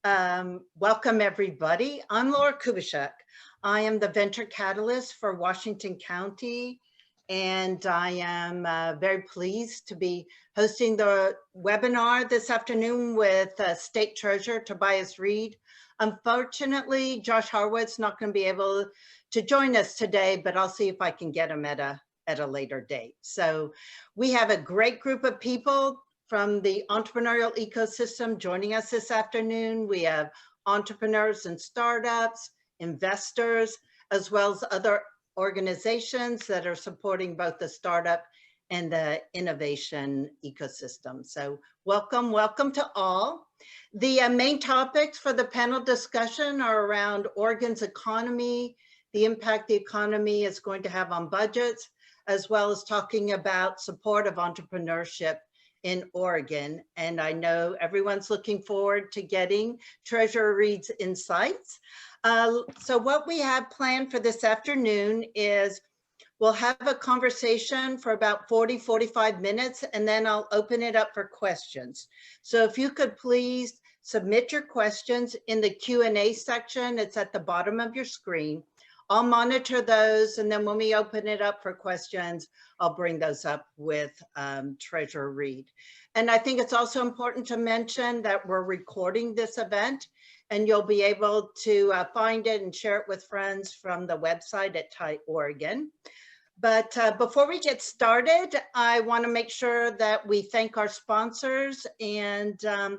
Welcome everybody. I'm Laura Kubishek. I am the Venture Catalyst for Washington County, and I am very pleased to be hosting the webinar this afternoon with State Treasurer Tobias Read. Unfortunately, Josh Harwood's not going to be able to join us today, but I'll see if I can get him at a later date. So we have a great group of people from the entrepreneurial ecosystem joining us this afternoon. We have entrepreneurs and startups, investors, as well as other organizations that are supporting both the startup and the innovation ecosystem. So welcome to all. The main topics for the panel discussion are around Oregon's economy, the impact the economy is going to have on budgets, as well as talking about support of entrepreneurship in Oregon. And I know everyone's looking forward to getting Treasurer Read's insights. So what we have planned for this afternoon is we'll have a conversation for about 45 minutes, and then I'll open it up for questions. So if you could please submit your questions in the Q&A section, it's at the bottom of your screen. I'll monitor those, and then when we open it up for questions, I'll bring those up with Treasurer Read. And I think it's also important to mention that we're recording this event, and you'll be able to find it and share it with friends from the website at TIE Oregon. But before we get started, I want to make sure that we thank our sponsors, and a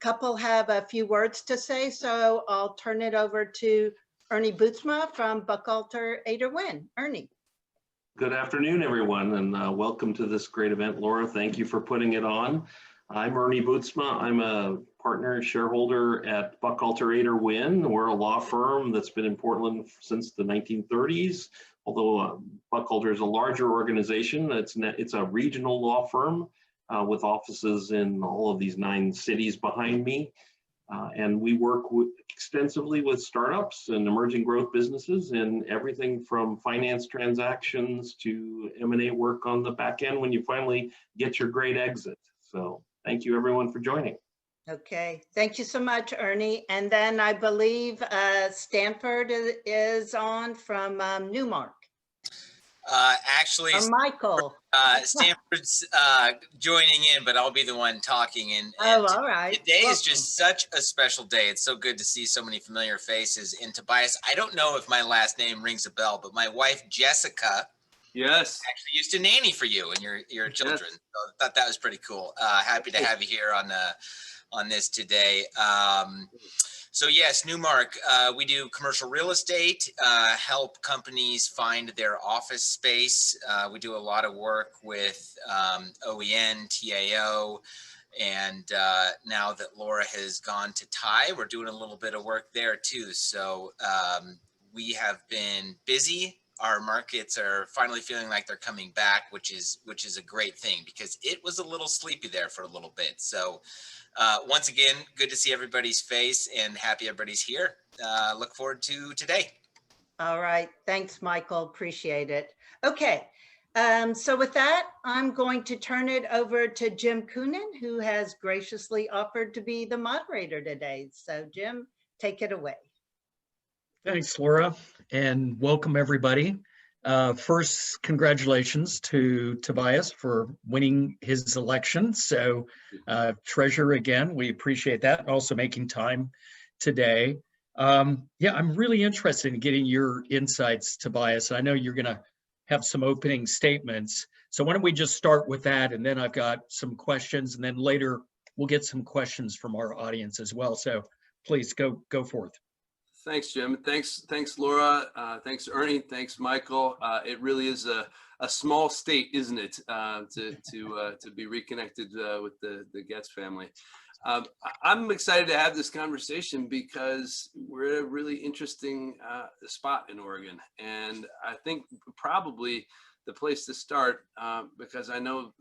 couple have a few words to say, so I'll turn it over to Ernie Boetsma from Buchalter Ader Wynn. Ernie. Good afternoon, everyone, and welcome to this great event. Laura, thank you for putting it on. I'm Ernie Boetsma. I'm a partner and shareholder at Buchalter Ader Wynn. We're a law firm that's been in Portland since the 1930s. Although Buchalter is a larger organization, it's a regional law firm with offices in all of these 9 cities behind me. And we work extensively with startups and emerging growth businesses in everything from finance transactions to M&A work on the back end when you finally get your great exit. So thank you everyone for joining. Okay, thank you so much, Ernie. And then I believe Stanford is on from Newmark. Actually, or Michael. Stanford's joining in, but I'll be the one talking. And all right. Today is just such a special day. It's so good to see so many familiar faces. And Tobias, I don't know if my last name rings a bell, but my wife, Jessica, yes, actually used to nanny for you and your children. Yes. So I thought that was pretty cool. Happy to have you here on this today. So yes, Newmark, we do commercial real estate, help companies find their office space. We do a lot of work with OEN, TAO, and now that Laura has gone to TIE, we're doing a little bit of work there too. So we have been busy. Our markets are finally feeling like they're coming back, which is a great thing because it was a little sleepy there for a little bit. So once again, good to see everybody's face and happy everybody's here. Look forward to today. All right. Thanks, Michael. Appreciate it. Okay. So with that, I'm going to turn it over to Jim Coonan, who has graciously offered to be the moderator today. So Jim, take it away. Thanks, Laura, and welcome everybody. First, congratulations to Tobias for winning his election. So Treasurer, again, we appreciate that, and also making time today. Yeah, I'm really interested in getting your insights, Tobias. I know you're gonna have some opening statements. So why don't we just start with that, and then I've got some questions, and then later we'll get some questions from our audience as well. So please go forth. Thanks, Jim. Thanks, Laura. Thanks, Ernie. Thanks, Michael. It really is a small state, isn't it, to be reconnected with the Getz family. I'm excited to have this conversation because we're at a really interesting spot in Oregon, and I think probably the place to start, because I know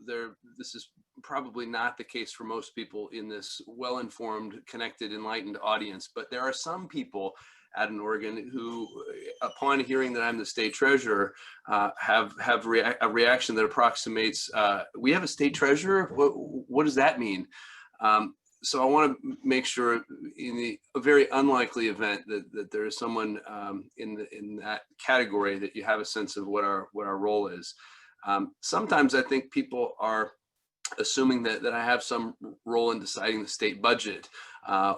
this is probably not the case for most people in this well-informed, connected, enlightened audience, but there are some people out in Oregon who, upon hearing that I'm the state treasurer, have a reaction that approximates, we have a state treasurer? What does that mean? so I want to make sure in a very unlikely event that there is someone in that category that you have a sense of what our role is. Sometimes I think people are assuming that I have some role in deciding the state budget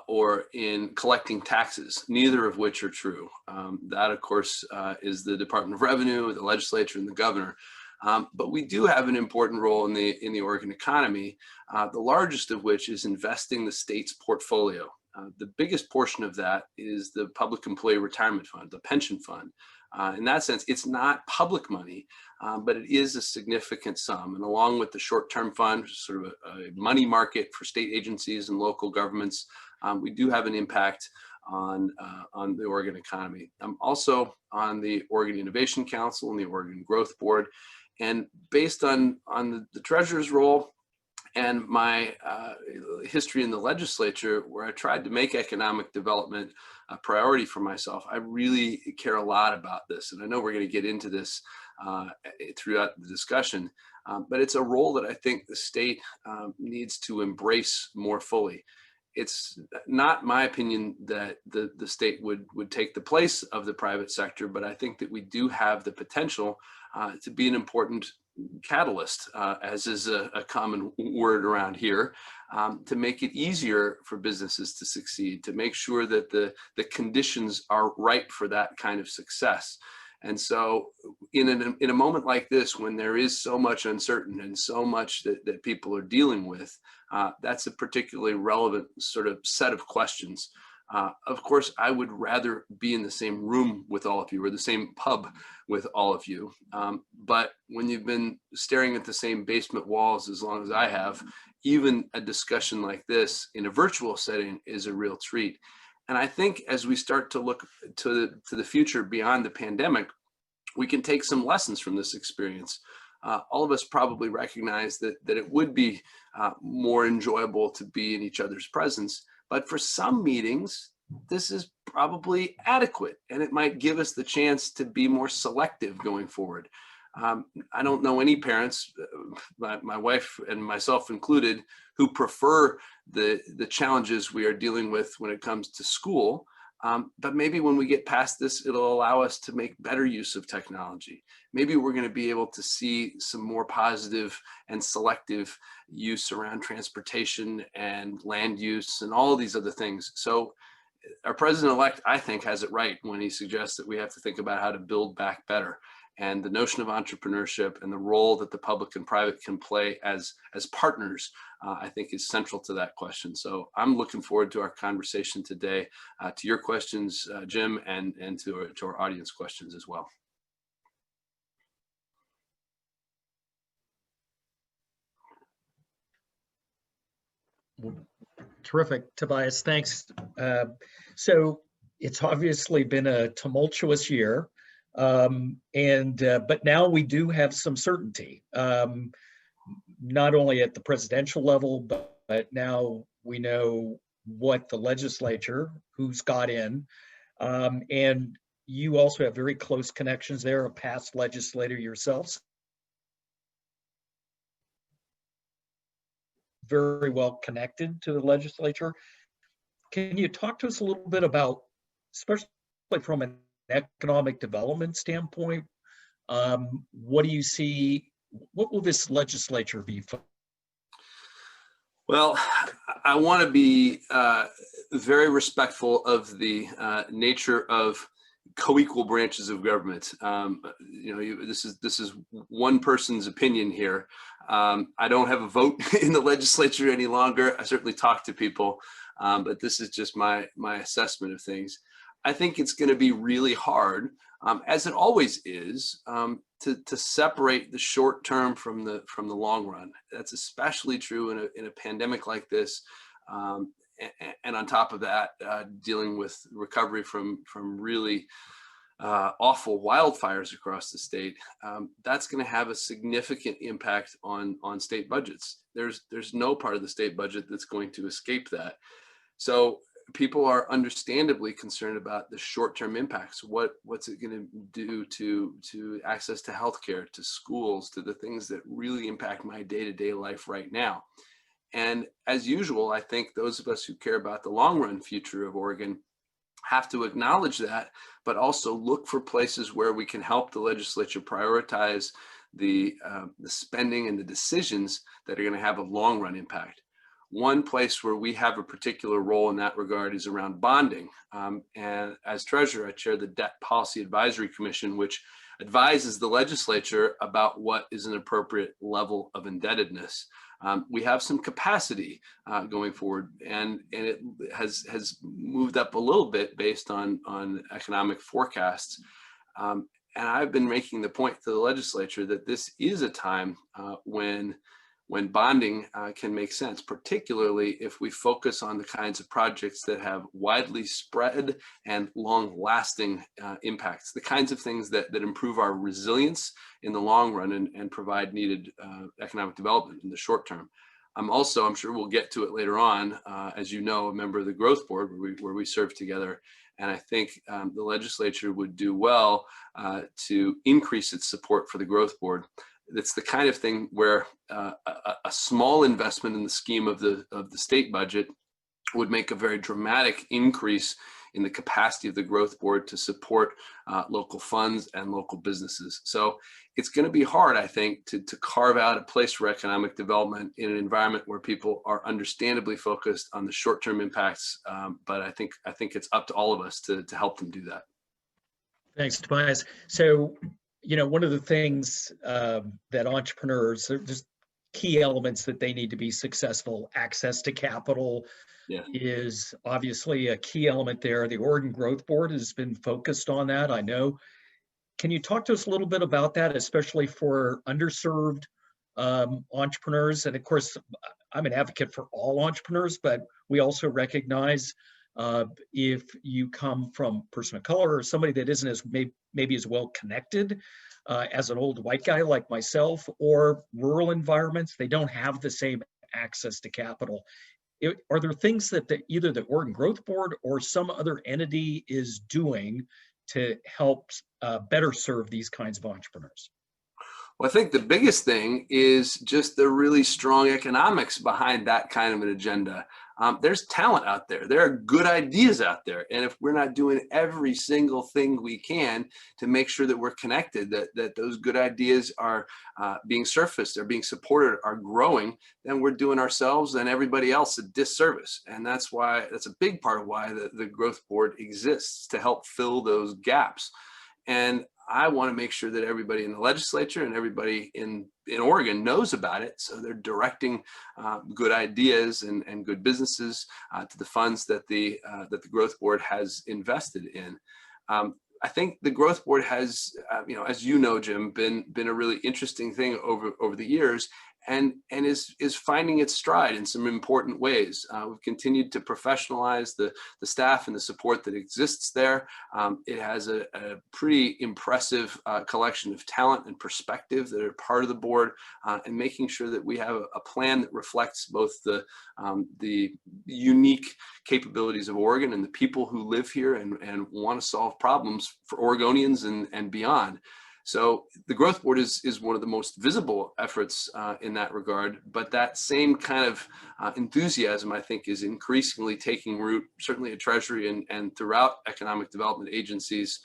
or in collecting taxes, neither of which are true. That, of course, is the Department of Revenue, the legislature, and the governor. But we do have an important role in the Oregon economy, the largest of which is investing the state's portfolio. The biggest portion of that is the Public Employee Retirement Fund, the pension fund. In that sense, it's not public money, but it is a significant sum. And along with the short-term fund, which is sort of a money market for state agencies and local governments, we do have an impact on the Oregon economy. I'm also on the Oregon Innovation Council and the Oregon Growth Board. And based on the treasurer's role and my history in the legislature, where I tried to make economic development a priority for myself, I really care a lot about this. And I know we're going to get into this throughout the discussion, but it's a role that I think the state needs to embrace more fully. It's not my opinion that the state would take the place of the private sector, but I think that we do have the potential to be an important catalyst, as is a common word around here, to make it easier for businesses to succeed, to make sure that the conditions are ripe for that kind of success. And so in a moment like this, when there is so much uncertain and so much that people are dealing with, that's a particularly relevant sort of set of questions. Of course, I would rather be in the same room with all of you or the same pub with all of you. But when you've been staring at the same basement walls as long as I have, even a discussion like this in a virtual setting is a real treat. And I think as we start to look to the future beyond the pandemic, we can take some lessons from this experience. All of us probably recognize that it would be more enjoyable to be in each other's presence. But for some meetings, this is probably adequate, and it might give us the chance to be more selective going forward. I don't know any parents, my wife and myself included, who prefer the challenges we are dealing with when it comes to school. But maybe when we get past this, it'll allow us to make better use of technology. Maybe we're going to be able to see some more positive and selective use around transportation and land use and all of these other things. So our president-elect, I think, has it right when he suggests that we have to think about how to build back better. And the notion of entrepreneurship and the role that the public and private can play as partners, I think is central to that question. So I'm looking forward to our conversation today, to your questions, Jim, and to our audience questions as well. Terrific, Tobias, thanks. So it's obviously been a tumultuous year. But now we do have some certainty, not only at the presidential level, but now we know what the legislature, who's got in, and you also have very close connections there, a past legislator yourselves. Very well connected to the legislature. Can you talk to us a little bit about, especially from an economic development standpoint, what do you see, what will this legislature be for? Well, I want to be very respectful of the nature of co-equal branches of government. This is one person's opinion here. I don't have a vote in the legislature any longer. I certainly talk to people, but this is just my assessment of things. I think it's going to be really hard, as it always is, to separate the short term from the long run. That's especially true in a pandemic like this, and on top of that, dealing with recovery from really awful wildfires across the state. That's going to have a significant impact on state budgets. There's no part of the state budget that's going to escape that. So people are understandably concerned about the short-term impacts. What's it going to do to access to healthcare, to schools, to the things that really impact my day-to-day life right now? And as usual, I think those of us who care about the long run future of Oregon have to acknowledge that, but also look for places where we can help the legislature prioritize the spending and the decisions that are going to have a long run impact. One place where we have a particular role in that regard is around bonding. And as treasurer, I chair the Debt Policy Advisory Commission, which advises the legislature about what is an appropriate level of indebtedness. We have some capacity going forward, and it has moved up a little bit based on economic forecasts. And I've been making the point to the legislature that this is a time when bonding can make sense, particularly if we focus on the kinds of projects that have widely spread and long-lasting impacts, the kinds of things that improve our resilience in the long run and provide needed economic development in the short term. I'm also, I'm sure we'll get to it later on, as you know, a member of the Growth Board where we serve together. And I think the legislature would do well to increase its support for the Growth Board. It's the kind of thing where a small investment in the scheme of the state budget would make a very dramatic increase in the capacity of the Growth Board to support local funds and local businesses. So it's going to be hard, I think, to carve out a place for economic development in an environment where people are understandably focused on the short-term impacts. But I think it's up to all of us to help them do that. Thanks, Tobias. So, you know, one of the things that entrepreneurs, there's key elements that they need to be successful. Access to capital is obviously a key element there. The Oregon Growth Board has been focused on that, I know. Can you talk to us a little bit about that, especially for underserved entrepreneurs? And of course, I'm an advocate for all entrepreneurs, but we also recognize if you come from a person of color or somebody that isn't as maybe as well connected as an old white guy like myself, or rural environments, they don't have the same access to capital. Are there things that either the Oregon Growth Board or some other entity is doing to help better serve these kinds of entrepreneurs? Well, I think the biggest thing is just the really strong economics behind that kind of an agenda. There's talent out there. There are good ideas out there. And if we're not doing every single thing we can to make sure that we're connected, that those good ideas are being surfaced, are being supported, are growing, then we're doing ourselves and everybody else a disservice. And that's a big part of why the Growth Board exists, to help fill those gaps. And I want to make sure that everybody in the legislature and everybody in Oregon knows about it, so they're directing good ideas and good businesses to the funds that the Growth Board has invested in. I think the Growth Board has, as you know, Jim, been a really interesting thing over the years, and is finding its stride in some important ways. We've continued to professionalize the staff and the support that exists there. It has a pretty impressive collection of talent and perspective that are part of the board, and making sure that we have a plan that reflects both the unique capabilities of Oregon and the people who live here and want to solve problems for Oregonians and beyond. So the Growth Board is one of the most visible efforts in that regard, but that same kind of enthusiasm, I think, is increasingly taking root, certainly at Treasury and throughout economic development agencies,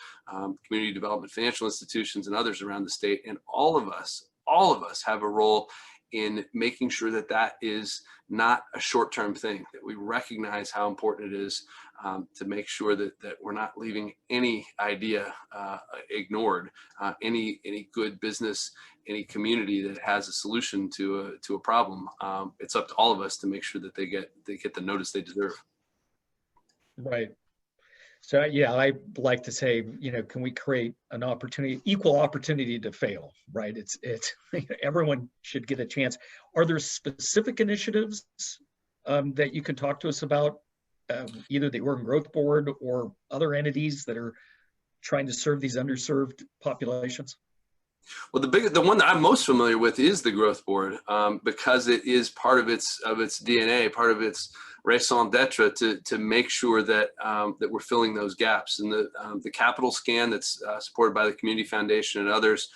community development, financial institutions, and others around the state. And all of us have a role in making sure that that is not a short-term thing, that we recognize how important it is to make sure that we're not leaving any idea ignored, any good business, any community that has a solution to a problem. It's up to all of us to make sure that they get the notice they deserve. Right. So yeah, I like to say, can we create an equal opportunity to fail, right? It's everyone should get a chance. Are there specific initiatives that you can talk to us about, either the Oregon Growth Board or other entities that are trying to serve these underserved populations? Well, the one that I'm most familiar with is the Growth Board, because it is part of its DNA, part of its raison d'etre to make sure that that we're filling those gaps. And the capital scan that's supported by the Community Foundation and others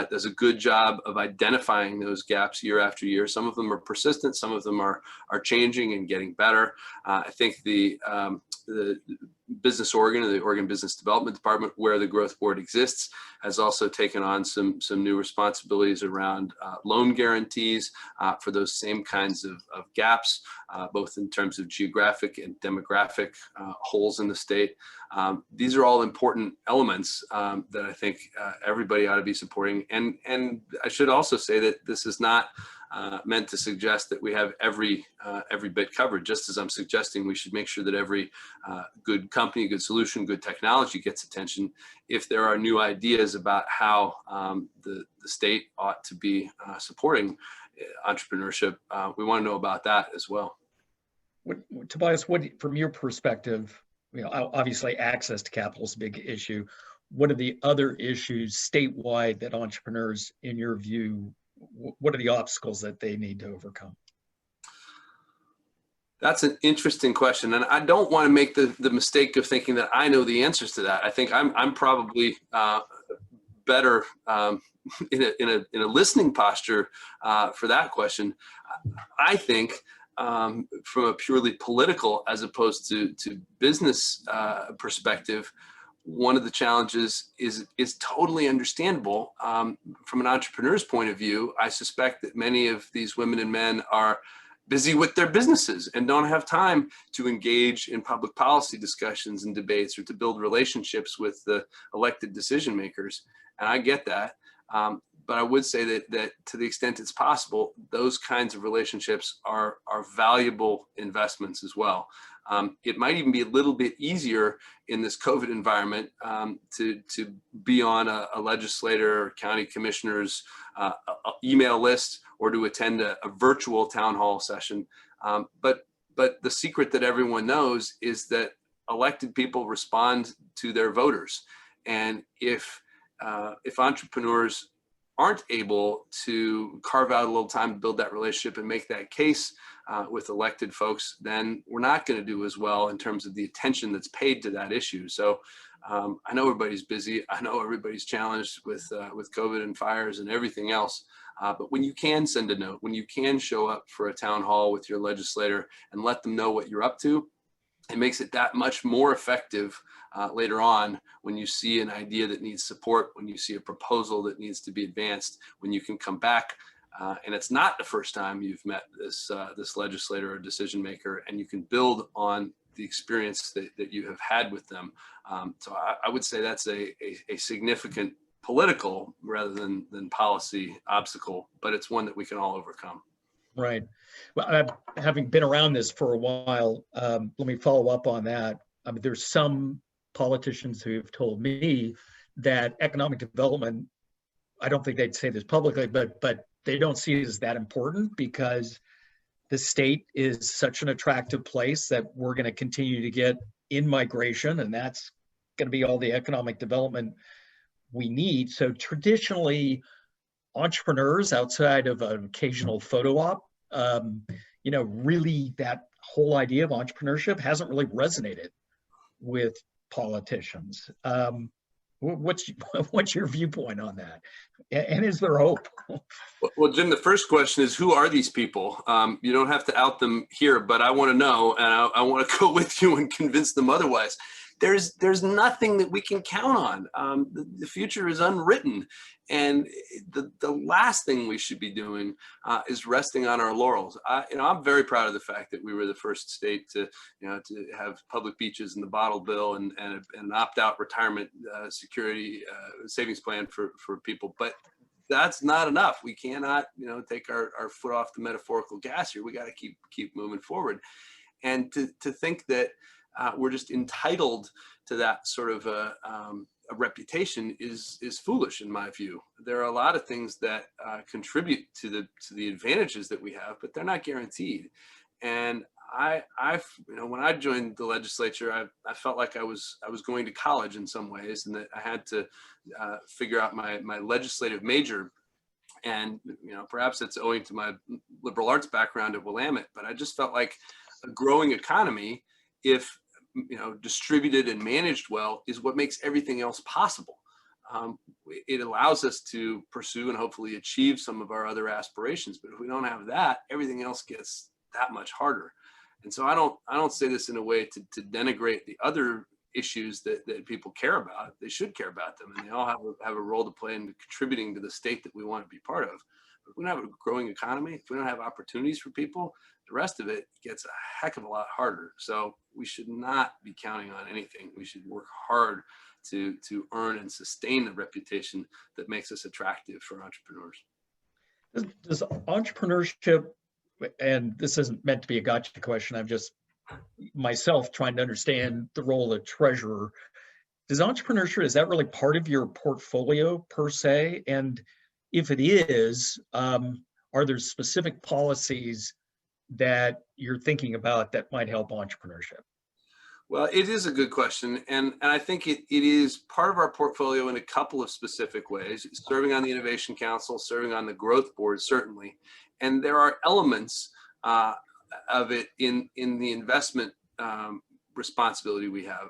does a good job of identifying those gaps year after year. Some of them are persistent, some of them are changing and getting better. I think the Business Oregon, or the Oregon Business Development Department, where the Growth Board exists, has also taken on some new responsibilities around loan guarantees for those same kinds of gaps, both in terms of geographic and demographic holes in the state. These are all important elements that I think everybody ought to be supporting. And I should also say that this is not meant to suggest that we have every bit covered, just as I'm suggesting we should make sure that every good company, good solution, good technology gets attention. If there are new ideas about how the state ought to be supporting entrepreneurship, we want to know about that as well. Tobias, from your perspective, obviously access to capital is a big issue. What are the other issues statewide that entrepreneurs, in your view, what are the obstacles that they need to overcome? That's an interesting question, and I don't want to make the mistake of thinking that I know the answers to that. I think I'm probably better in a listening posture for that question. I think from a purely political as opposed to business perspective, one of the challenges is totally understandable. From an entrepreneur's point of view, I suspect that many of these women and men are busy with their businesses and don't have time to engage in public policy discussions and debates or to build relationships with the elected decision makers. And I get that. But I would say that to the extent it's possible, those kinds of relationships are valuable investments as well. It might even be a little bit easier in this COVID environment to be on a legislator or county commissioner's email list or to attend a virtual town hall session. But the secret that everyone knows is that elected people respond to their voters. And if entrepreneurs aren't able to carve out a little time to build that relationship and make that case with elected folks, then we're not going to do as well in terms of the attention that's paid to that issue. So I know everybody's busy. I know everybody's challenged with COVID and fires and everything else. But when you can send a note, when you can show up for a town hall with your legislator and let them know what you're up to, it makes it that much more effective later on when you see an idea that needs support, when you see a proposal that needs to be advanced, when you can come back and it's not the first time you've met this legislator or decision maker, and you can build on the experience that you have had with them. So I would say that's a significant political rather than policy obstacle, but it's one that we can all overcome. Right. Well, having been around this for a while, let me follow up on that. I mean, there's some politicians who have told me that economic development, I don't think they'd say this publicly, but they don't see it as that important because the state is such an attractive place that we're going to continue to get in migration, and that's going to be all the economic development we need. So traditionally, entrepreneurs outside of an occasional photo op, really that whole idea of entrepreneurship hasn't really resonated with politicians. What's your viewpoint on that? And is there hope? Well, Jim, the first question is, who are these people? You don't have to out them here, but I want to know, and I want to go with you and convince them otherwise. There's nothing that we can count on. The future is unwritten, and the last thing we should be doing is resting on our laurels. I'm very proud of the fact that we were the first state to have public beaches in the bottle bill and an opt-out retirement security savings plan for people, but that's not enough. We cannot take our foot off the metaphorical gas here. We got to keep moving forward, and to think that we're just entitled to that sort of a reputation is foolish in my view. There are a lot of things that contribute to the advantages that we have, but they're not guaranteed. And when I joined the legislature, I felt like I was going to college in some ways, and that I had to figure out my legislative major. And perhaps it's owing to my liberal arts background at Willamette, but I just felt like a growing economy, if distributed and managed well, is what makes everything else possible. It allows us to pursue and hopefully achieve some of our other aspirations. But if we don't have that, everything else gets that much harder. And so I don't say this in a way to denigrate the other issues that people care about. They should care about them, and they all have a role to play in contributing to the state that we want to be part of. But if we don't have a growing economy, if we don't have opportunities for people, the rest of it gets a heck of a lot harder. So we should not be counting on anything. We should work hard to earn and sustain the reputation that makes us attractive for entrepreneurs. Does entrepreneurship, and this isn't meant to be a gotcha question, I'm just myself trying to understand the role of treasurer. Does entrepreneurship, is that really part of your portfolio per se? And if it is, are there specific policies that you're thinking about that might help entrepreneurship? Well, it is a good question. And I think it is part of our portfolio in a couple of specific ways, serving on the Innovation Council, serving on the Growth Board, certainly. And there are elements of it in the investment responsibility we have.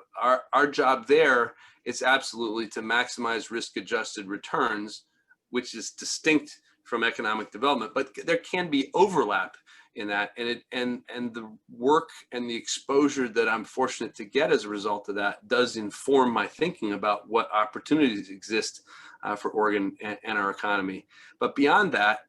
Our job there is absolutely to maximize risk-adjusted returns, which is distinct from economic development, but there can be overlap in that, and the work and the exposure that I'm fortunate to get as a result of that does inform my thinking about what opportunities exist for Oregon and our economy. But beyond that,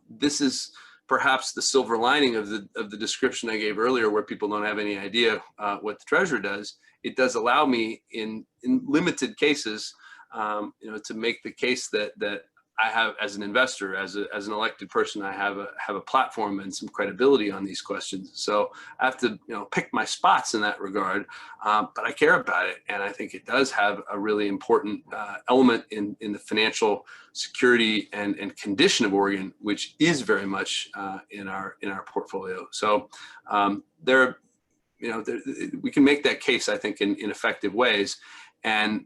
this is perhaps the silver lining of the description I gave earlier, where people don't have any idea what the treasurer does. It does allow me in limited cases, to make the case that I have, as an investor, as an elected person, I have a platform and some credibility on these questions. So I have to, pick my spots in that regard, but I care about it, and I think it does have a really important element in the financial security and condition of Oregon, which is very much in our portfolio. So we can make that case, I think, in effective ways. And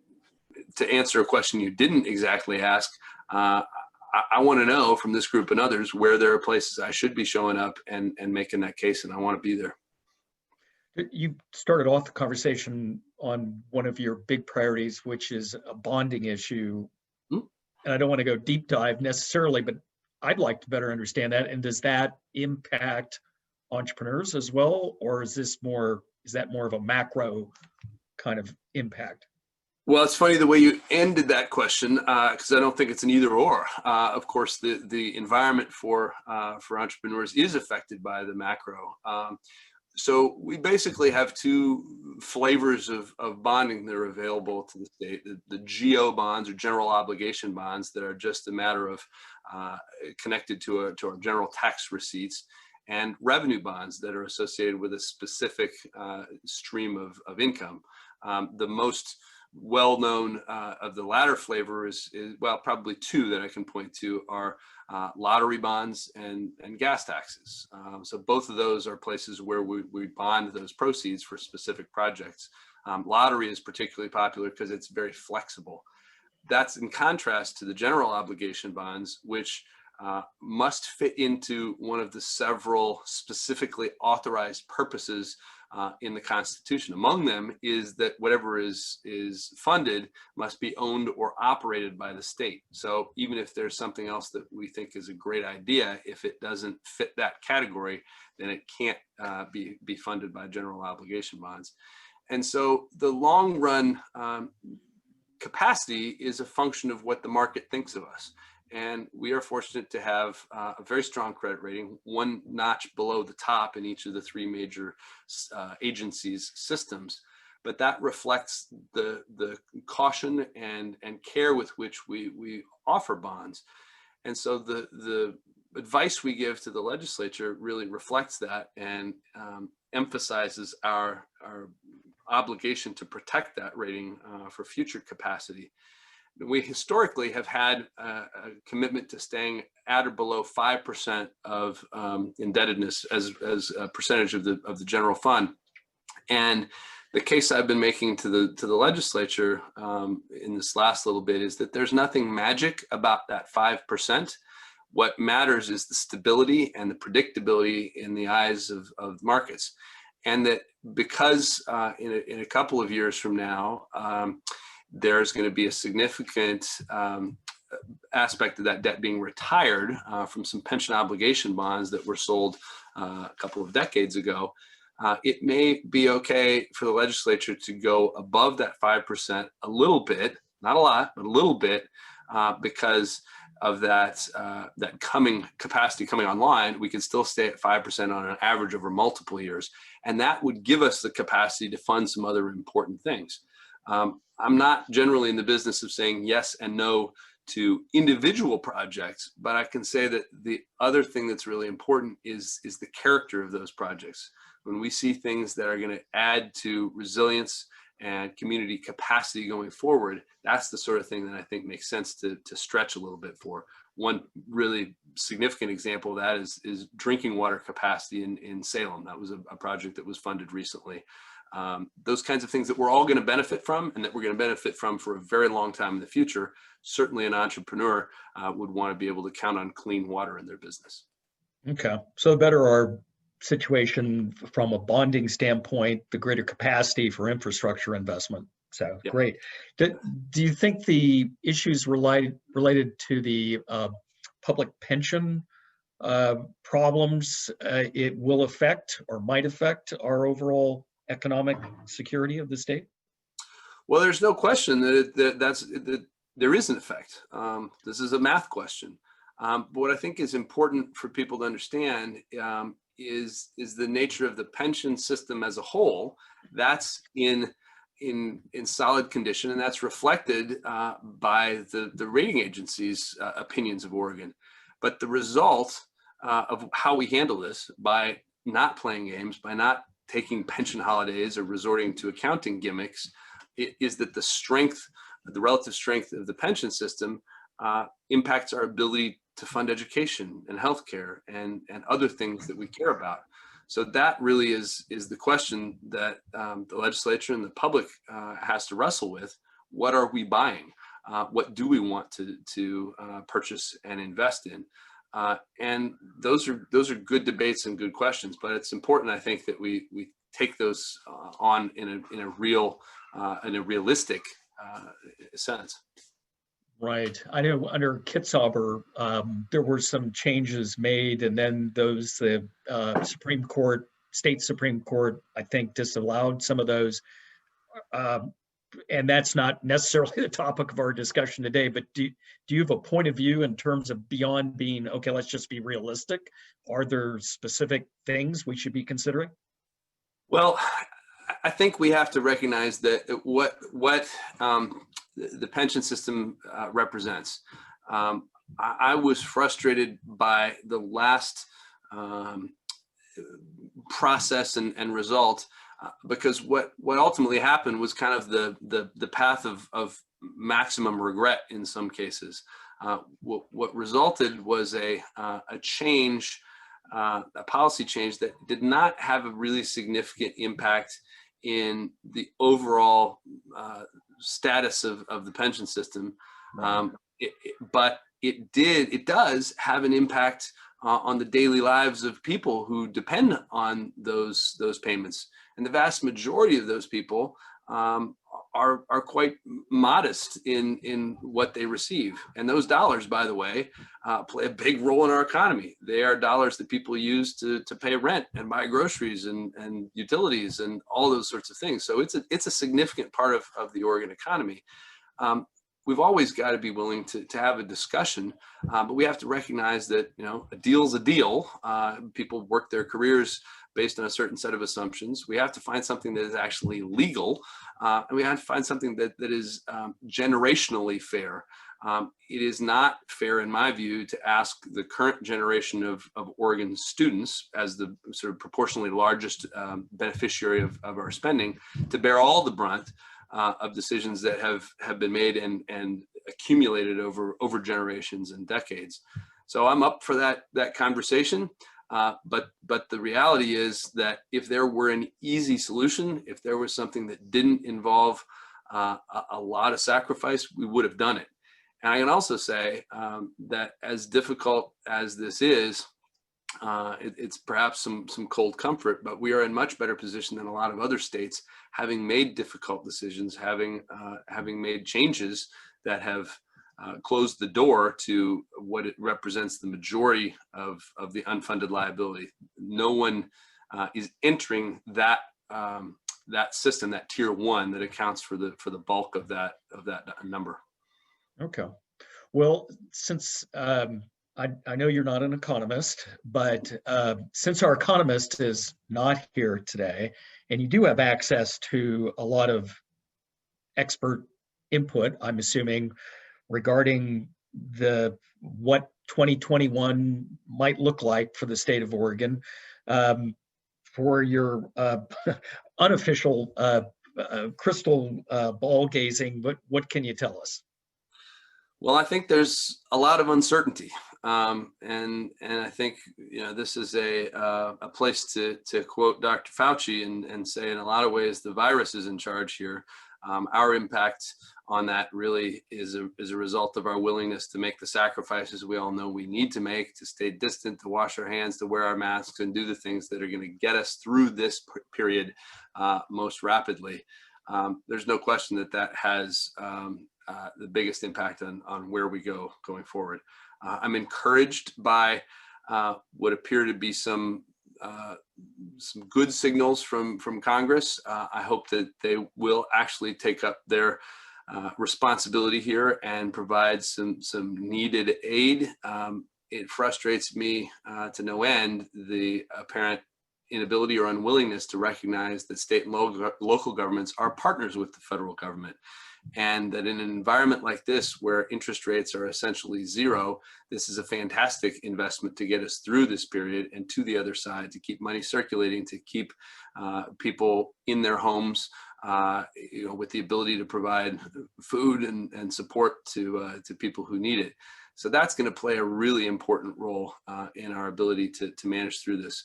to answer a question you didn't exactly ask, I want to know from this group and others where there are places I should be showing up and making that case, and I want to be there. You started off the conversation on one of your big priorities, which is a bonding issue. And I don't want to go deep dive necessarily, but I'd like to better understand that. And does that impact entrepreneurs as well? Or is that more of a macro kind of impact? Well, it's funny the way you ended that question, because I don't think it's an either or. Of course, the environment for entrepreneurs is affected by the macro. So we basically have two flavors of bonding that are available to the state: the GO bonds, or general obligation bonds, that are just a matter of connected to our general tax receipts, and revenue bonds that are associated with a specific stream of income. The most well-known of the latter flavor is probably two that I can point to are lottery bonds and gas taxes. So both of those are places where we bond those proceeds for specific projects. Lottery is particularly popular because it's very flexible. That's in contrast to the general obligation bonds, which must fit into one of the several specifically authorized purposes in the Constitution. Among them is that whatever is funded must be owned or operated by the state. So even if there's something else that we think is a great idea, if it doesn't fit that category, then it can't be funded by general obligation bonds. And so the long run capacity is a function of what the market thinks of us. And we are fortunate to have a very strong credit rating, one notch below the top in each of the three major agencies' systems. But that reflects the caution and care with which we offer bonds. And so the advice we give to the legislature really reflects that and emphasizes our obligation to protect that rating for future capacity. We historically have had a commitment to staying at or below 5% of indebtedness as a percentage of the general fund. And the case I've been making to the legislature in this last little bit is that there's nothing magic about that 5%. What matters is the stability and the predictability in the eyes of markets. and that because in a couple of years from now, there's going to be a significant aspect of that debt being retired from some pension obligation bonds that were sold a couple of decades ago. It may be okay for the legislature to go above that 5% a little bit, not a lot, but a little bit, because of that coming capacity coming online. We could still stay at 5% on an average over multiple years, and that would give us the capacity to fund some other important things. I'm not generally in the business of saying yes and no to individual projects, but I can say that the other thing that's really important is the character of those projects. When we see things that are going to add to resilience and community capacity going forward, that's the sort of thing that I think makes sense to stretch a little bit for. One really significant example of that is drinking water capacity in Salem. That was a project that was funded recently. Those kinds of things that we're all going to benefit from, and that we're going to benefit from for a very long time in the future. Certainly an entrepreneur would want to be able to count on clean water in their business. Okay, so the better our situation from a bonding standpoint, the greater capacity for infrastructure investment. So Yeah. Great. Do you think the issues related to the public pension problems, it will affect or might affect our overall economic security of the state? Well, there's no question that there is an effect. This is a math question. But what I think is important for people to understand is the nature of the pension system as a whole. That's in solid condition, and that's reflected by the rating agencies' opinions of Oregon. But the result of how we handle this, by not playing games, by not taking pension holidays or resorting to accounting gimmicks, is that the relative strength of the pension system impacts our ability to fund education and healthcare and other things that we care about. So that really is the question that the legislature and the public has to wrestle with. What are we buying? What do we want to purchase and invest in? And those are good debates and good questions. But it's important, I think, that we take those on in a realistic sense. Right. I know under Kitzhaber, there were some changes made, and then the Supreme Court, state Supreme Court, I think, disallowed some of those. And that's not necessarily the topic of our discussion today, but do you have a point of view in terms of beyond being, okay, let's just be realistic? Are there specific things we should be considering? Well, I think we have to recognize that what the pension system represents. I was frustrated by the last process and result because what ultimately happened was kind of the path of maximum regret in some cases. What resulted was a change, a policy change that did not have a really significant impact in the overall status of the pension system, but it does have an impact on the daily lives of people who depend on those payments, and the vast majority of those people are quite modest in what they receive. And those dollars, by the way, play a big role in our economy. They are dollars that people use to pay rent and buy groceries and utilities and all those sorts of things. So it's a significant part of the Oregon economy. We've always got to be willing to have a discussion, but we have to recognize that, a deal's a deal. People work their careers based on a certain set of assumptions. We have to find something that is actually legal, and we have to find something that is generationally fair. It is not fair, in my view, to ask the current generation of Oregon students, as the sort of proportionally largest beneficiary of our spending, to bear all the brunt of decisions that have been made and accumulated over generations and decades. So I'm up for that conversation. But the reality is that if there were an easy solution, if there was something that didn't involve a lot of sacrifice, we would have done it. And I can also say that as difficult as this is, it's perhaps some cold comfort, but we are in much better position than a lot of other states, having made difficult decisions, having made changes that have closed the door to what it represents the majority of the unfunded liability. No one is entering that that system, that tier one that accounts for the bulk of that number. Okay. Well, since I know you're not an economist, but since our economist is not here today, and you do have access to a lot of expert input, I'm assuming, regarding what 2021 might look like for the state of Oregon, for your unofficial crystal ball gazing, what can you tell us? Well, I think there's a lot of uncertainty, and I think this is a place to quote Dr. Fauci and say, in a lot of ways, the virus is in charge here. Our impact on that really is a result of our willingness to make the sacrifices we all know we need to make, to stay distant, to wash our hands, to wear our masks, and do the things that are going to get us through this period most rapidly. There's no question that has the biggest impact on where we go going forward. I'm encouraged by what appear to be some good signals from Congress. I hope that they will actually take up their responsibility here and provide some needed aid. It frustrates me to no end the apparent inability or unwillingness to recognize that state and local governments are partners with the federal government, and that in an environment like this where interest rates are essentially zero, this is a fantastic investment to get us through this period and to the other side, to keep money circulating, to keep people in their homes, with the ability to provide food and support to people who need it. So that's going to play a really important role in our ability to manage through this.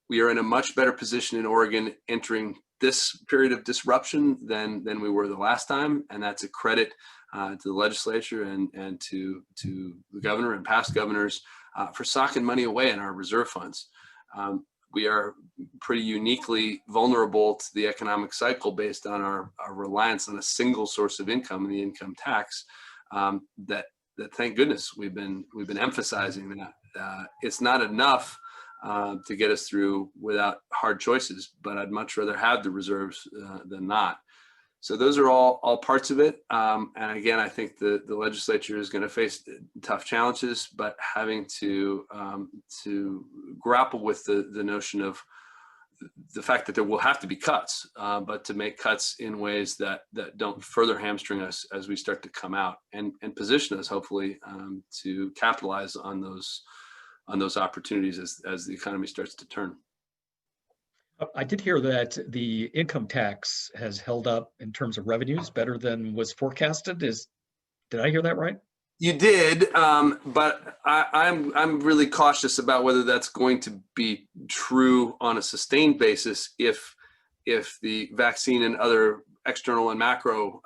We are in a much better position in Oregon entering this period of disruption than we were the last time, and that's a credit to the legislature and to the governor and past governors for socking money away in our reserve funds. We are pretty uniquely vulnerable to the economic cycle based on our reliance on a single source of income, and the income tax. That thank goodness we've been emphasizing that. It's not enough to get us through without hard choices, but I'd much rather have the reserves than not. So those are all parts of it. And again, I think the legislature is going to face tough challenges, but having to grapple with the notion of the fact that there will have to be cuts, but to make cuts in ways that don't further hamstring us as we start to come out and position us hopefully to capitalize on those opportunities as the economy starts to turn. I did hear that the income tax has held up in terms of revenues better than was forecasted. Did I hear that right? You did, but I'm really cautious about whether that's going to be true on a sustained basis if the vaccine and other external and macro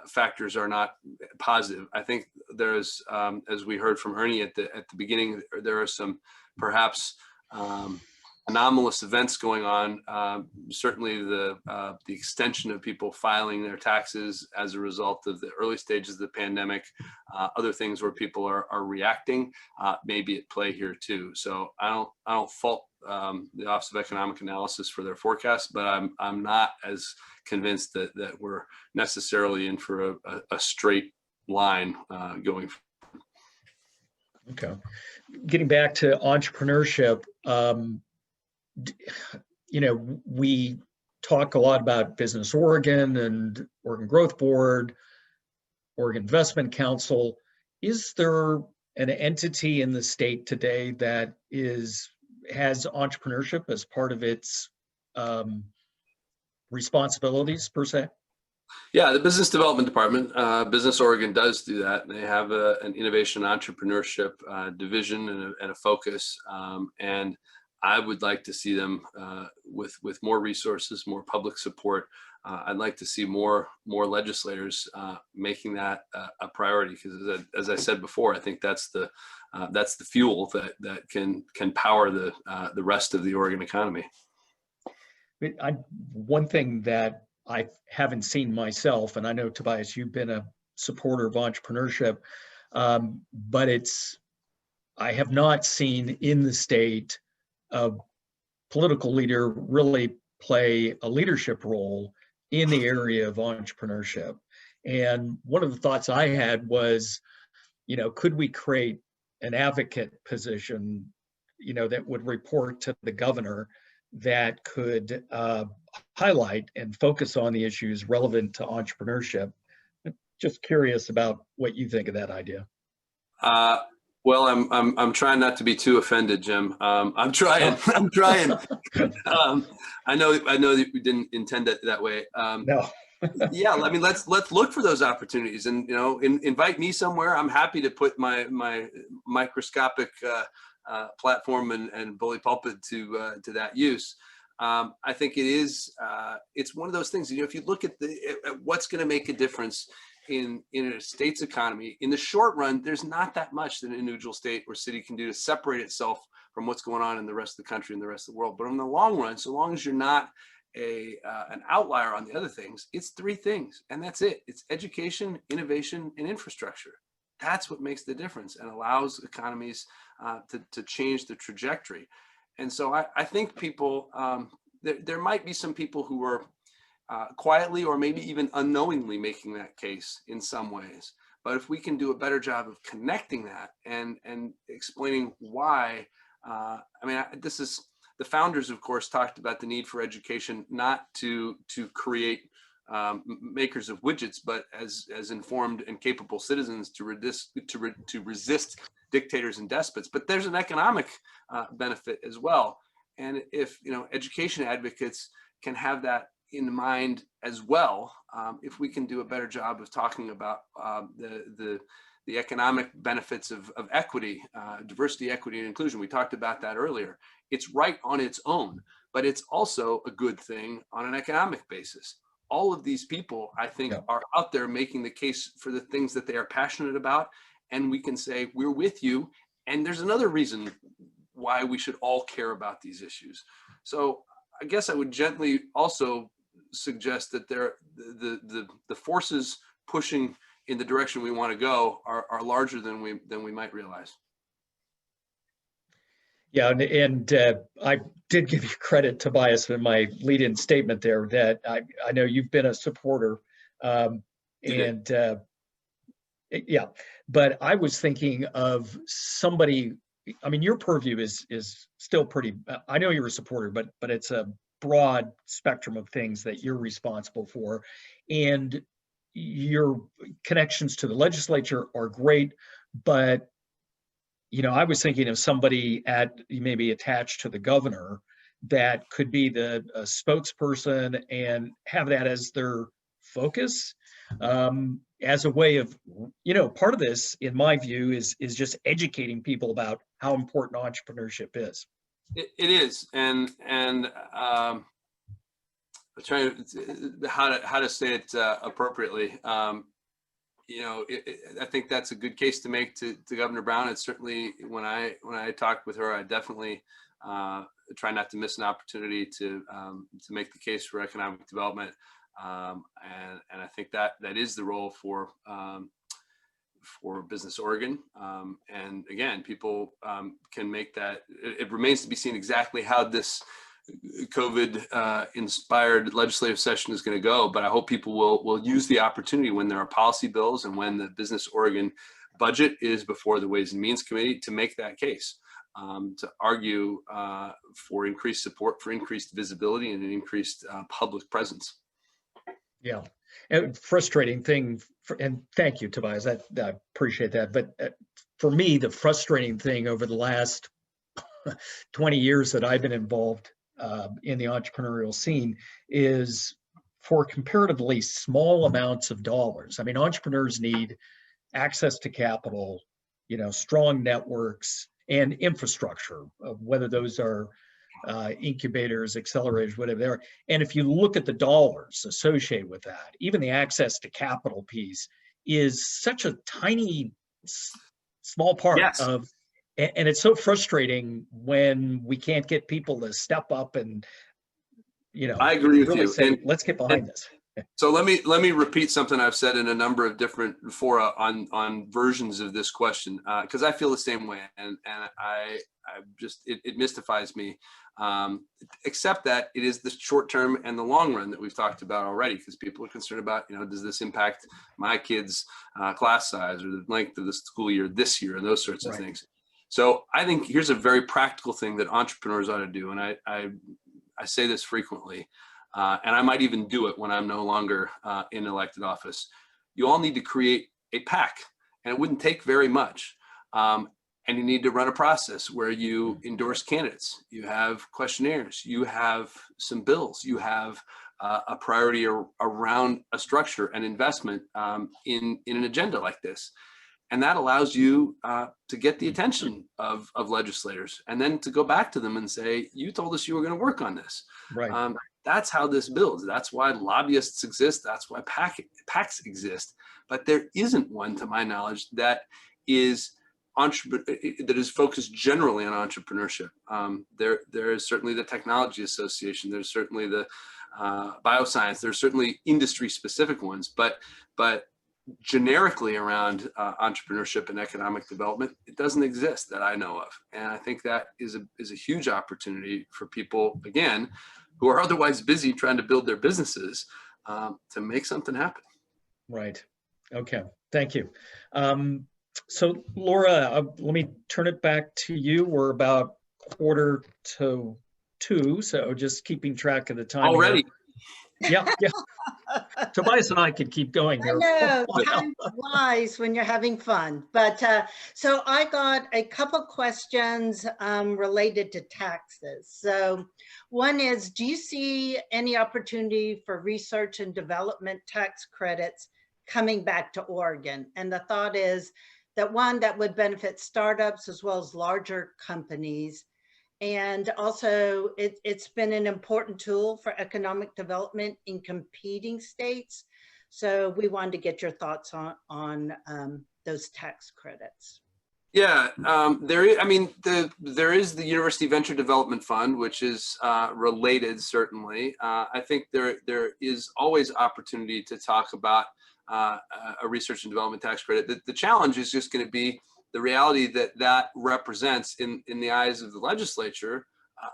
factors are not positive. I think there's, as we heard from Ernie at the beginning, there are some perhaps anomalous events going on. Certainly the extension of people filing their taxes as a result of the early stages of the pandemic, other things where people are reacting may be at play here too. So I don't fault the Office of Economic Analysis for their forecast, but I'm not as convinced that we're necessarily in for a straight line going forward. Okay. Getting back to entrepreneurship, we talk a lot about Business Oregon and Oregon Growth Board, Oregon Investment Council. Is there an entity in the state today that has entrepreneurship as part of its responsibilities per se? Yeah, the Business Development Department, Business Oregon does do that. They have an innovation entrepreneurship division and a focus, and I would like to see them with more resources, more public support, I'd like to see more legislators making that a priority, because as I said before, I think that's the fuel that can power the rest of the Oregon economy. One thing that I haven't seen myself, and I know, Tobias, you've been a supporter of entrepreneurship, but I have not seen in the state a political leader really play a leadership role in the area of entrepreneurship. And one of the thoughts I had was, could we create an advocate position, that would report to the governor, that could highlight and focus on the issues relevant to entrepreneurship? Just curious about what you think of that idea. Well, I'm trying not to be too offended, Jim. I'm trying. I'm trying. I know that we didn't intend it that way. No. Yeah, I mean, let's look for those opportunities, and invite me somewhere. I'm happy to put my microscopic platform and bully pulpit to that use. I think it's one of those things. If you look at what's going to make a difference in a state's economy, in the short run, there's not that much that an individual state or city can do to separate itself from what's going on in the rest of the country and the rest of the world. But in the long run, so long as you're not an outlier on the other things, it's three things, and that's it. It's education, innovation, and infrastructure. That's what makes the difference and allows economies to change the trajectory. And so I think people, there might be some people who are quietly or maybe even unknowingly making that case in some ways. But if we can do a better job of connecting that and explaining why, this is, the founders, of course, talked about the need for education, not to create makers of widgets, but as informed and capable citizens to resist dictators and despots. But there's an economic benefit as well. And if education advocates can have that in mind as well, if we can do a better job of talking about the economic benefits of equity, diversity, equity, and inclusion. We talked about that earlier. It's right on its own, but it's also a good thing on an economic basis. All of these people, I think, are out there making the case for the things that they are passionate about. And we can say, we're with you. And there's another reason why we should all care about these issues. So I guess I would gently also suggest that the forces pushing in the direction we want to go are larger than we might realize. Yeah, and I did give you credit, Tobias, in my lead-in statement there, that I know you've been a supporter, yeah. But I was thinking of somebody. I mean, your purview is still pretty. I know you're a supporter, but it's a broad spectrum of things that you're responsible for, and your connections to the legislature are great, but I was thinking of somebody maybe attached to the governor that could be the spokesperson and have that as their focus, as a way of, part of this, in my view, is just educating people about how important entrepreneurship is. It is, and I'm trying how to say it appropriately. I think that's a good case to make to Governor Brown. It's certainly, when I talked with her, I definitely try not to miss an opportunity to make the case for economic development, and I think that is the role for Business Oregon. And again, people can make that. It remains to be seen exactly how this COVID inspired legislative session is going to go, but I hope people will use the opportunity when there are policy bills and when the Business Oregon budget is before the Ways and Means Committee to make that case, to argue for increased support, for increased visibility, and an increased public presence. Yeah, and frustrating thing, and thank you, Tobias, I appreciate that. But for me, the frustrating thing over the last 20 years that I've been involved in the entrepreneurial scene is for comparatively small amounts of dollars. I mean, entrepreneurs need access to capital, strong networks and infrastructure, whether those are incubators, accelerators, whatever they are. And if you look at the dollars associated with that, even the access to capital piece is such a tiny, small part Yes. of, and it's so frustrating when we can't get people to step up and, I agree with really you. say, And- let's get behind this. So let me repeat something I've said in a number of different fora on versions of this question, because I feel the same way, and I just it mystifies me, except that it is the short term and the long run that we've talked about already, because people are concerned about, does this impact my kids' class size or the length of the school year this year and those sorts of Right. things. So I think here's a very practical thing that entrepreneurs ought to do, and I say this frequently. And I might even do it when I'm no longer in elected office. You all need to create a PAC, and it wouldn't take very much. And you need to run a process where you endorse candidates, you have questionnaires, you have some bills, you have a priority around a structure and investment in an agenda like this. And that allows you to get the attention of legislators, and then to go back to them and say, you told us you were going to work on this. Right. That's how this builds. That's why lobbyists exist. That's why PACs exist. But there isn't one, to my knowledge, that is focused generally on entrepreneurship. There is certainly the Technology Association. There's certainly the bioscience. There's certainly industry-specific ones, but generically around entrepreneurship and economic development, it doesn't exist that I know of. And I think that is a huge opportunity for people, again, who are otherwise busy trying to build their businesses, to make something happen. Right. Okay. Thank you. So Laura, let me turn it back to you. We're about 1:45, so just keeping track of the time. Already. Here. Yeah. Tobias and I could keep going I here. know, time flies when you're having fun. But so I got a couple questions related to taxes. So one is, do you see any opportunity for research and development tax credits coming back to Oregon? And the thought is that one, that would benefit startups as well as larger companies. And also, it's been an important tool for economic development in competing states. So we wanted to get your thoughts on those tax credits. Yeah, there is the University Venture Development Fund, which is related, certainly. I think there is always opportunity to talk about a research and development tax credit. The challenge is just going to be the reality that represents in the eyes of the legislature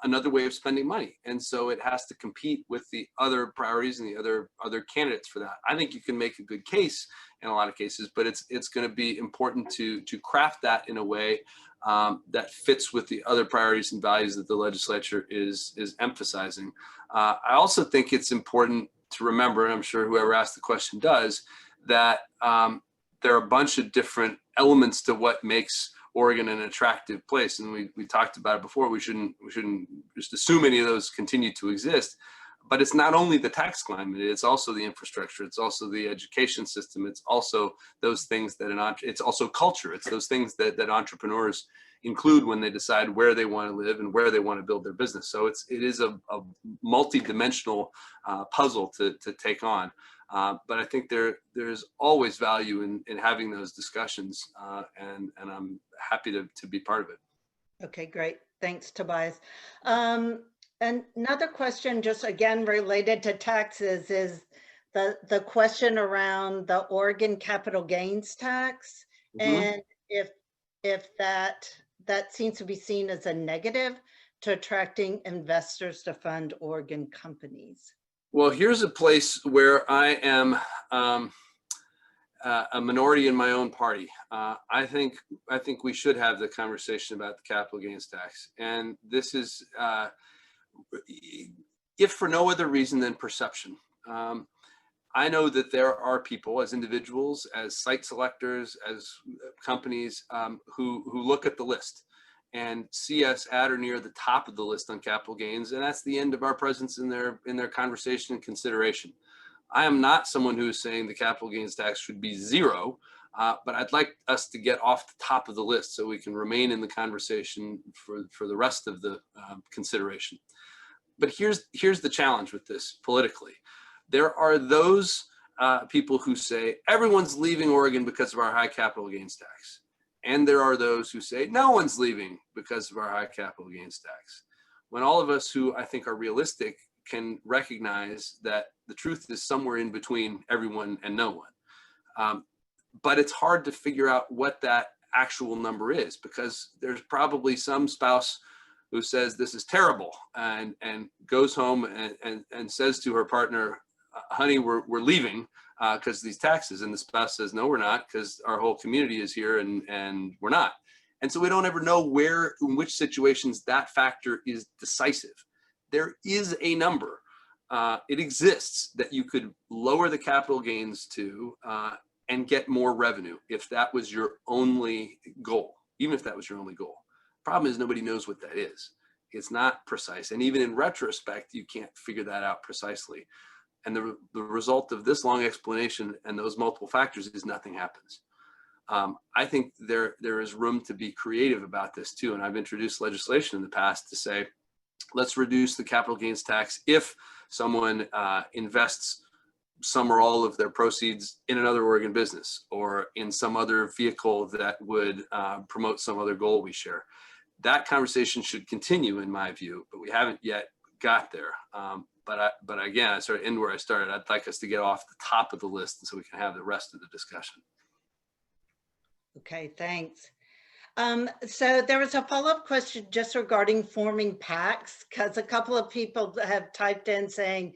another way of spending money, and so it has to compete with the other priorities and the other candidates for that. I think you can make a good case in a lot of cases, but it's going to be important to craft that in a way that fits with the other priorities and values that the legislature is emphasizing. I also think it's important to remember, and I'm sure whoever asked the question does, that there are a bunch of different elements to what makes Oregon an attractive place. And we talked about it before. We shouldn't just assume any of those continue to exist. But it's not only the tax climate, it's also the infrastructure, it's also the education system, it's also those things that it's also culture. It's those things that entrepreneurs include when they decide where they want to live and where they want to build their business. So it is a multi-dimensional puzzle to take on. But I think there's always value in having those discussions, and I'm happy to be part of it. Okay, great. Thanks, Tobias. And another question, just again related to taxes, is the question around the Oregon capital gains tax, and if that seems to be seen as a negative to attracting investors to fund Oregon companies. Well, here's a place where I am a minority in my own party. I think we should have the conversation about the capital gains tax, and this is, if for no other reason than perception. I know that there are people, as individuals, as site selectors, as companies, who look at the list and see us at or near the top of the list on capital gains, and that's the end of our presence in their conversation and consideration. I am not someone who is saying the capital gains tax should be zero. But I'd like us to get off the top of the list so we can remain in the conversation for the rest of the consideration. But here's the challenge with this politically. There are those people who say everyone's leaving Oregon because of our high capital gains tax. And there are those who say no one's leaving because of our high capital gains tax. When all of us who I think are realistic can recognize that the truth is somewhere in between everyone and no one. But it's hard to figure out what that actual number is, because there's probably some spouse who says this is terrible and goes home and says to her partner, honey, we're leaving because of these taxes. And the spouse says, no, we're not, because our whole community is here and we're not. And so we don't ever know in which situations that factor is decisive. There is a number, it exists, that you could lower the capital gains to and get more revenue if that was your only goal, even if that was your only goal. Problem is nobody knows what that is. It's not precise. And even in retrospect, you can't figure that out precisely. And the result of this long explanation and those multiple factors is nothing happens. I think there is room to be creative about this too. And I've introduced legislation in the past to say, let's reduce the capital gains tax if someone invests some or all of their proceeds in another Oregon business or in some other vehicle that would promote some other goal we share. That conversation should continue in my view, but we haven't yet got there. But again, I sort of end where I started. I'd like us to get off the top of the list so we can have the rest of the discussion. Okay, thanks. So there was a follow-up question just regarding forming PACs, because a couple of people have typed in saying,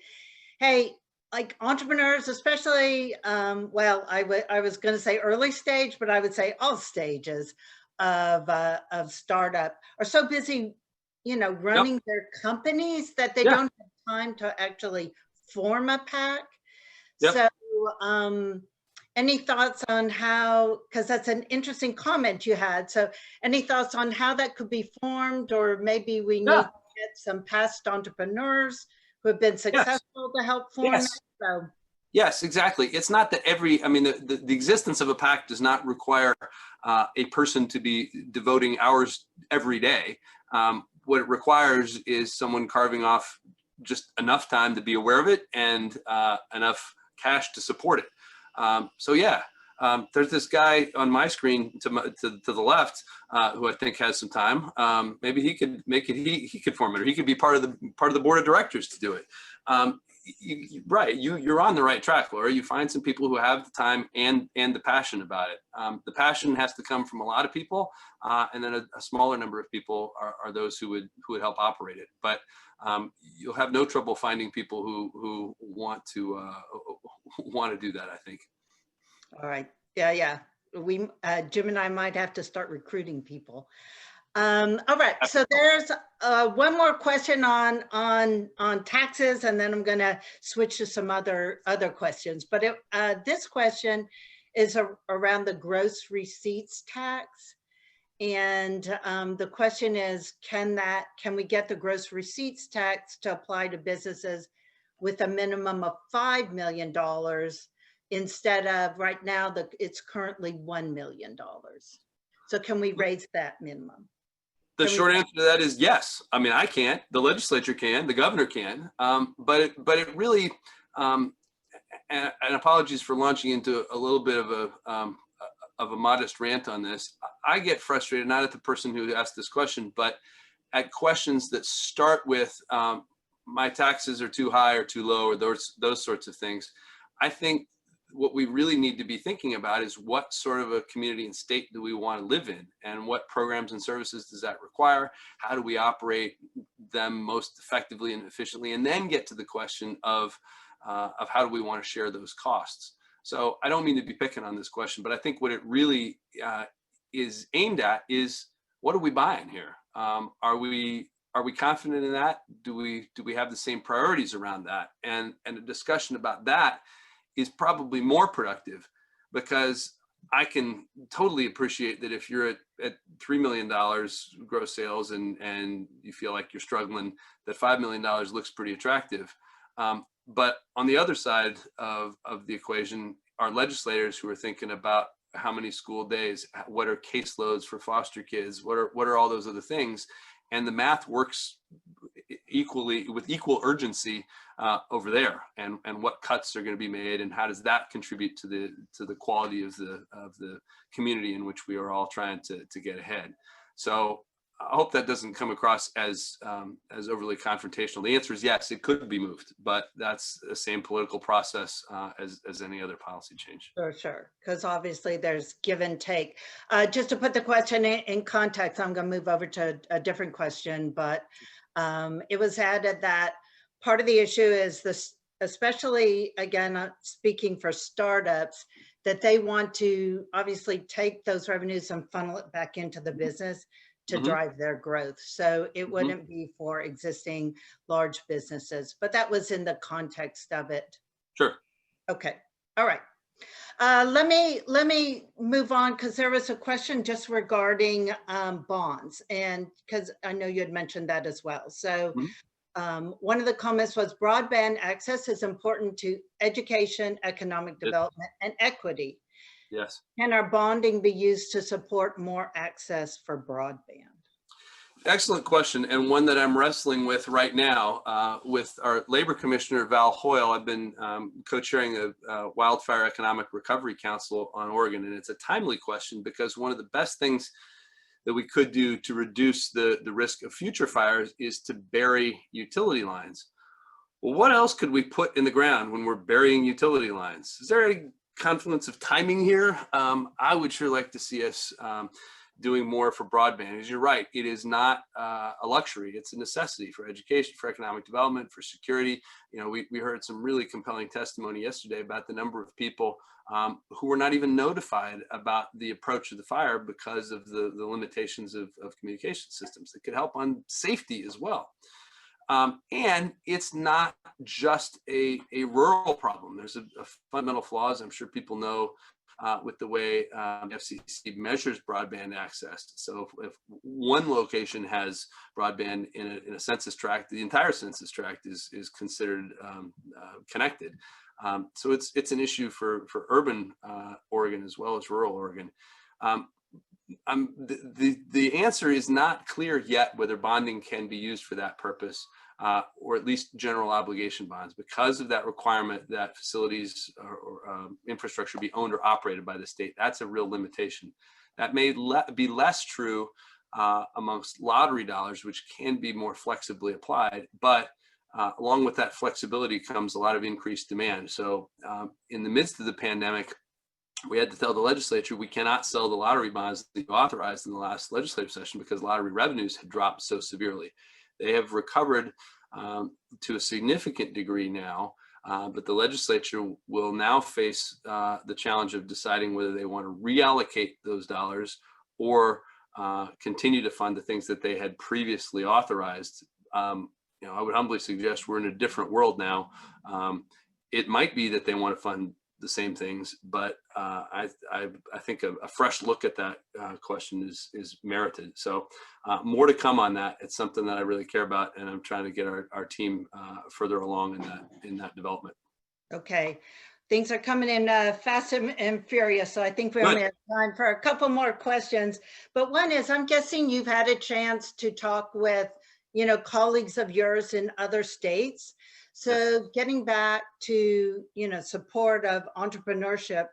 hey, like entrepreneurs, especially, well, I was going to say early stage, but I would say all stages of startup are so busy, you know, running their companies that they don't have time to actually form a PAC. So any thoughts on how, because that's an interesting comment you had. So any thoughts on how that could be formed, or maybe we need to get some past entrepreneurs who have been successful to help form it? So. Yes, exactly. It's not that I mean, the existence of a PAC does not require a person to be devoting hours every day. What it requires is someone carving off just enough time to be aware of it and enough cash to support it. So yeah, there's this guy on my screen to the left who I think has some time. Maybe he could make it. He could form it, or he could be part of the board of directors to do it. Right, you're on the right track, Laura. You find some people who have the time and the passion about it. The passion has to come from a lot of people, and then a smaller number of people are those who would help operate it. But you'll have no trouble finding people who want to do that, I think. All right. Yeah. We Jim and I might have to start recruiting people. All right. So there's one more question on taxes, and then I'm going to switch to some other questions. But this question is around the gross receipts tax. And the question is, can we get the gross receipts tax to apply to businesses with a minimum of $5 million instead of right now it's currently $1 million? So can we raise that minimum? The short answer to that is yes. I mean, I can't, the legislature can, the governor can, but it really, and apologies for launching into a little bit of a modest rant on this. I get frustrated, not at the person who asked this question, but at questions that start with my taxes are too high or too low, or those sorts of things. I think what we really need to be thinking about is what sort of a community and state do we want to live in, and what programs and services does that require? How do we operate them most effectively and efficiently? And then get to the question of how do we want to share those costs? So I don't mean to be picking on this question, but I think what it really is aimed at is, what are we buying here? Are we confident in that? Do we have the same priorities around that? And a discussion about that is probably more productive, because I can totally appreciate that if you're at $3 million gross sales and you feel like you're struggling, that $5 million looks pretty attractive. But on the other side of the equation are legislators who are thinking about how many school days, what are caseloads for foster kids, what are all those other things, and the math works equally with equal urgency over there, and what cuts are going to be made, and how does that contribute to the quality of the community in which we are all trying to get ahead. So I hope that doesn't come across as overly confrontational. The answer is yes, it could be moved, but that's the same political process as any other policy change. Sure, because obviously there's give and take. Just to put the question in context, I'm going to move over to a different question, but it was added that part of the issue is this, especially again, speaking for startups, that they want to obviously take those revenues and funnel it back into the business to drive their growth. So it wouldn't be for existing large businesses, but that was in the context of it. Sure. Okay. All right. Let me move on, because there was a question just regarding bonds, and because I know you had mentioned that as well. So one of the comments was broadband access is important to education, economic development, and equity. Yes. Can our bonding be used to support more access for broadband? Excellent question, and one that I'm wrestling with right now with our Labor Commissioner, Val Hoyle. I've been co-chairing a Wildfire Economic Recovery Council on Oregon, and it's a timely question because one of the best things that we could do to reduce the risk of future fires is to bury utility lines. Well, what else could we put in the ground when we're burying utility lines? Is there any confluence of timing here? I would sure like to see us doing more for broadband. As you're right, it is not a luxury, it's a necessity for education, for economic development, for security. You know, we heard some really compelling testimony yesterday about the number of people who were not even notified about the approach of the fire because of the limitations of communication systems that could help on safety as well. And it's not just a rural problem. There's a fundamental flaws, I'm sure people know, with the way the FCC measures broadband access. So if one location has broadband in a census tract, the entire census tract is considered connected. So it's an issue for urban Oregon as well as rural Oregon. The answer is not clear yet whether bonding can be used for that purpose, or at least general obligation bonds, because of that requirement that facilities or infrastructure be owned or operated by the state. That's a real limitation. That may be less true amongst lottery dollars, which can be more flexibly applied, but along with that flexibility comes a lot of increased demand. So in the midst of the pandemic, we had to tell the legislature we cannot sell the lottery bonds that you authorized in the last legislative session because lottery revenues had dropped so severely. They have recovered to a significant degree now, but the legislature will now face the challenge of deciding whether they want to reallocate those dollars or continue to fund the things that they had previously authorized. You know, I would humbly suggest we're in a different world now. It might be that they want to fund the same things, but I think a fresh look at that question is merited. So more to come on that. It's something that I really care about, and I'm trying to get our team further along in that development. Okay, things are coming in fast and furious, so I think we only have time for a couple more questions. But one is, I'm guessing you've had a chance to talk with, you know, colleagues of yours in other states. So getting back to, you know, support of entrepreneurship,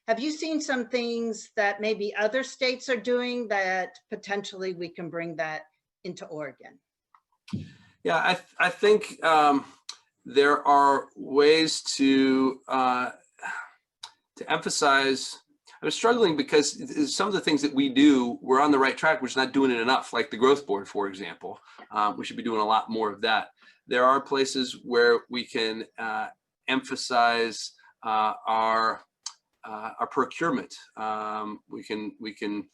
have you seen some things that maybe other states are doing that potentially we can bring that into Oregon? Yeah, I think there are ways to emphasize. I was struggling because some of the things that we do, we're on the right track. We're just not doing it enough, like the growth board, for example. We should be doing a lot more of that. There are places where we can emphasize our procurement. We can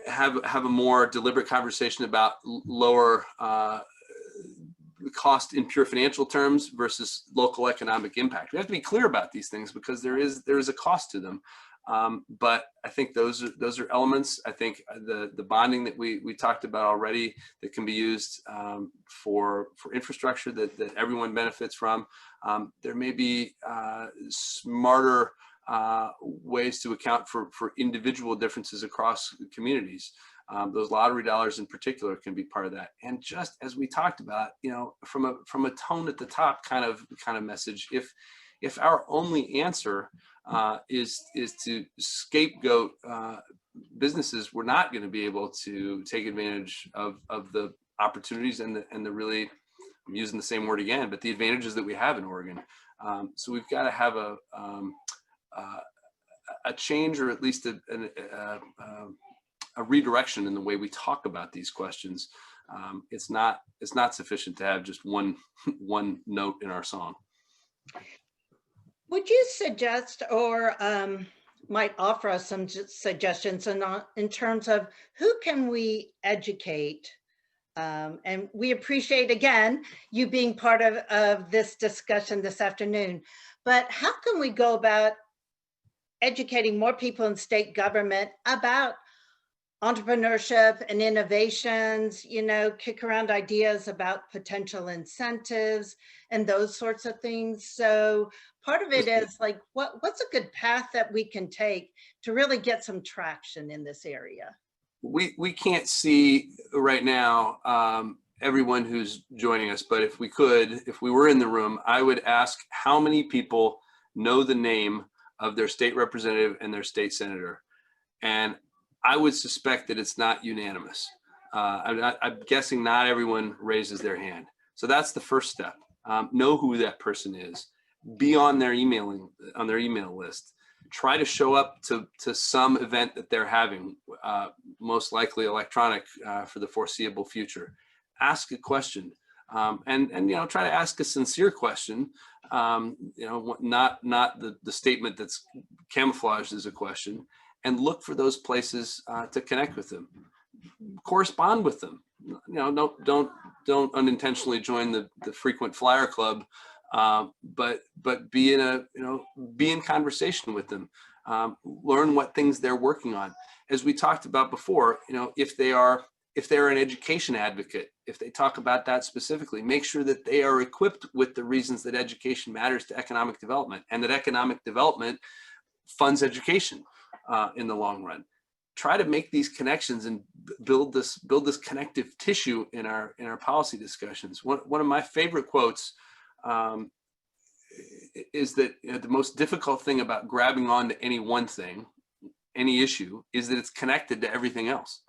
have a more deliberate conversation about lower cost in pure financial terms versus local economic impact. We have to be clear about these things because there is a cost to them. But I think those are elements. I think the bonding that we talked about already that can be used for infrastructure that everyone benefits from. There may be smarter ways to account for individual differences across communities. Those lottery dollars in particular can be part of that. And just as we talked about, you know, from a tone at the top kind of message, if our only answer is to scapegoat businesses, we're not going to be able to take advantage of the opportunities and the really, I'm using the same word again, but the advantages that we have in Oregon. So we've got to have a change, or at least a redirection in the way we talk about these questions. It's not sufficient to have just one note in our song. Would you suggest or might offer us some suggestions in terms of who can we educate? And we appreciate, again, you being part of this discussion this afternoon. But how can we go about educating more people in state government about entrepreneurship and innovations, you know, kick around ideas about potential incentives and those sorts of things? So part of it is like, what's a good path that we can take to really get some traction in this area? We can't see right now everyone who's joining us, but if we were in the room, I would ask how many people know the name of their state representative and their state senator. And I would suspect that it's not unanimous. I'm guessing not everyone raises their hand. So that's the first step. Know who that person is. Be on their email list. Try to show up to some event that they're having, most likely electronic for the foreseeable future. Ask a question, and you know, try to ask a sincere question. You know, not the statement that's camouflaged as a question. And look for those places to connect with them. Correspond with them. You know, don't unintentionally join the frequent flyer club. But be in conversation with them, learn what things they're working on. As we talked about before, you know, if they're an education advocate, if they talk about that specifically, make sure that they are equipped with the reasons that education matters to economic development, and that economic development funds education in the long run. Try to make these connections and build this connective tissue in our policy discussions. One of my favorite quotes is that, you know, the most difficult thing about grabbing on to any one thing, any issue, is that it's connected to everything else.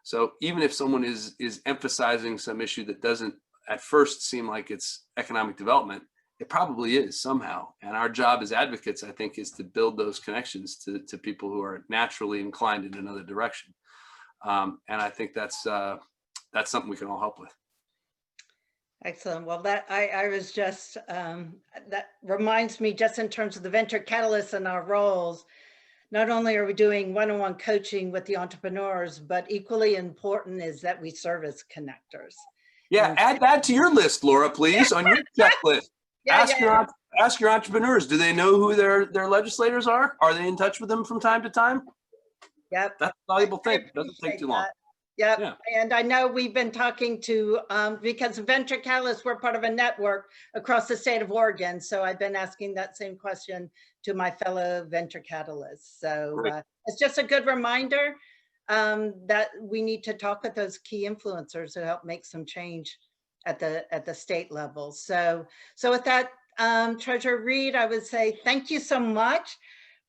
So even if someone is emphasizing some issue that doesn't at first seem like it's economic development, it probably is somehow. And our job as advocates, I think, is to build those connections to people who are naturally inclined in another direction. And I think that's something we can all help with. Excellent. Well, that I was just, that reminds me, just in terms of the venture catalysts and our roles, not only are we doing one-on-one coaching with the entrepreneurs, but equally important is that we serve as connectors. Yeah, add that to your list, Laura, please, on your checklist. Ask your entrepreneurs, do they know who their legislators are? Are they in touch with them from time to time? Yep. That's a valuable thing. It doesn't take too long. Yep. Yeah. And I know we've been talking to, because Venture Catalyst, we're part of a network across the state of Oregon. So I've been asking that same question to my fellow Venture Catalysts. So it's just a good reminder that we need to talk with those key influencers to help make some change at the state level. So with that, Treasurer Reed, I would say thank you so much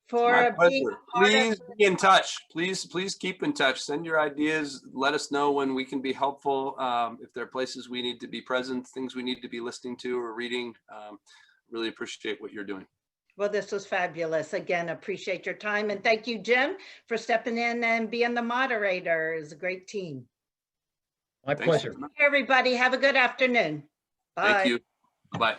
for being part Please be in touch. Please keep in touch. Send your ideas. Let us know when we can be helpful. If there are places we need to be present, things we need to be listening to or reading. Really appreciate what you're doing. Well, this was fabulous. Again, appreciate your time. And thank you, Jim, for stepping in and being the moderator. It's a great team. My pleasure. Everybody, have a good afternoon. Bye. Thank you. Bye-bye.